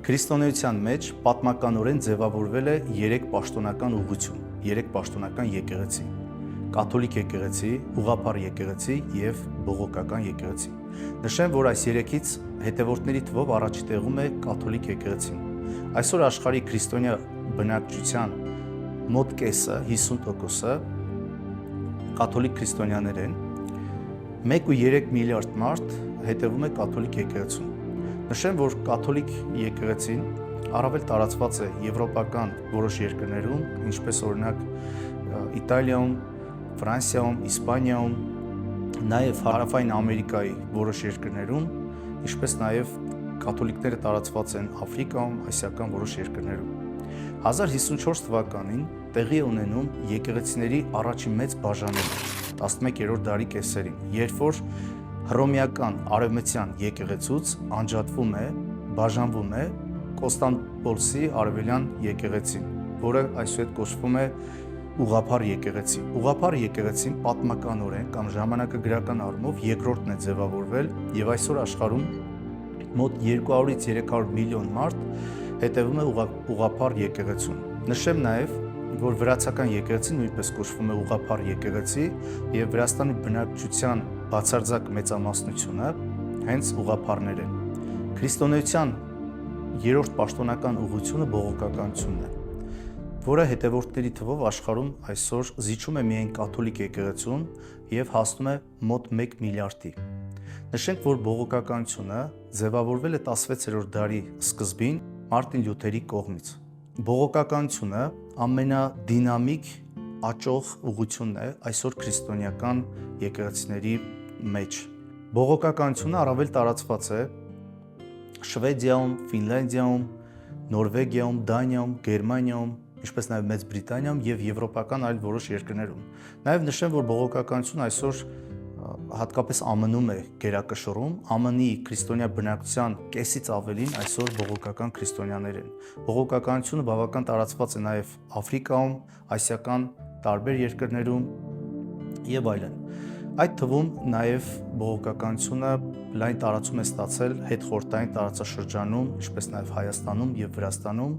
Քրիստոնեության մեջ պատմականորեն ձևավորվել է 3 պաշտոնական ուղղություն, 3 պաշտոնական եկեղեցի՝ կաթոլիկ եկեղեցի, ուղղափառ եկեղեցի եւ բողոքական եկեղեցի։ Նշեմ, որ այս 3-ից հետևորդների թվով առաջի տեղում է կաթոլիկ եկեղեցին։ Այսօր աշխարհի քրիստոնյա բնակչության մոտ կեսը, 50%-ը կաթոլիկ քրիստոնյաներ են, 1.3 միլիարդ մարդ հետևում է կաթոլիկ եկեղեցուն։ Նշեմ, որ կաթոլիկ եկեղեցին առավել տարածված է եվրոպական որոշ երկրներում, ինչպես օրինակ Իտալիայում, Ֆրանսիայում, Իսպանիայում, նաև Հարավային Ամերիկայի որոշ երկրներում, ինչպես նաև կաթոլիկները տարածված են Աֆրիկայում, ասիական որոշ երկրներում։ 1054 թվականին տեղի ունենում եկեղեցիների առաջին մեծ բաժանումը 11-րդ դարի կեսերին, երբ որ հռոմեական արևմտյան եկեղեցուց անջատվում է, բաժանվում է Կոստանդնուպոլսի արևելյան եկեղեցին, որը այսուհետ կոչվում է ուղղափառ եկեղեցի։ Ուղղափառ եկեղեցին պատմականորեն կամ ժամանակագրական առումով երկրորդն է ձևավորվել եւ այսօր աշխարհում մոտ 200-ից 300 միլիոն մարդ հետևում է ուղղափառ եկեղեցուն։ Նշեմ նաեւ, որ վրացական եկեղեցին նույնպես կոչվում է ուղղափառ եկեղեցի եւ Վրաստանի բնակչության բացարձակ մեծամասնությունը հենց ուղղափառներ են։ Քրիստոնեության երրորդ պաշտոնական ուղղությունը բողոքականությունն է, որը հետևորդների թվով աշխարհում այսօր զիջում է միայն կաթոլիկ եկեղեցուն եւ հասնում է մոտ 1 միլիարդի։ Նշենք, որ բողոքականությունը ձևավորվել է 16-րդ դարի սկզբին Մարտին Լյութերի կողմից։ Բողոքականությունը ամենադինամիկ աճող ուղղությունն է այսօր քրիստոնեական եկեղեցիների մեջ։ Բողոքականությունը առավել տարածված է Շվեդիայում, Ֆինլանդիայում, Նորվեգիայում, Դանիայում, Գերմանիայում, ինչպես նաև Մեծ Բրիտանիայում եւ եվրոպական այլ որոշ երկրներում։ Նաև նշեմ, որ բողոքականությունը այսօր հատկապես ԱՄՆ-ում է գերակշռում, ԱՄՆ-ի քրիստոնյա բնակչության կեսից ավելին այսօր բողոքական քրիստոնյաներ են։ Բողոքականությունը բավական տարածված է նաև Աֆրիկայում, ասիական տարբեր երկրներում եւ այլն։ Այդ թվում նաև բողոքականությունը լայն տարածում է ստացել հետխորհրդային տարածաշրջանում, ինչպես նաև Հայաստանում եւ Վրաստանում,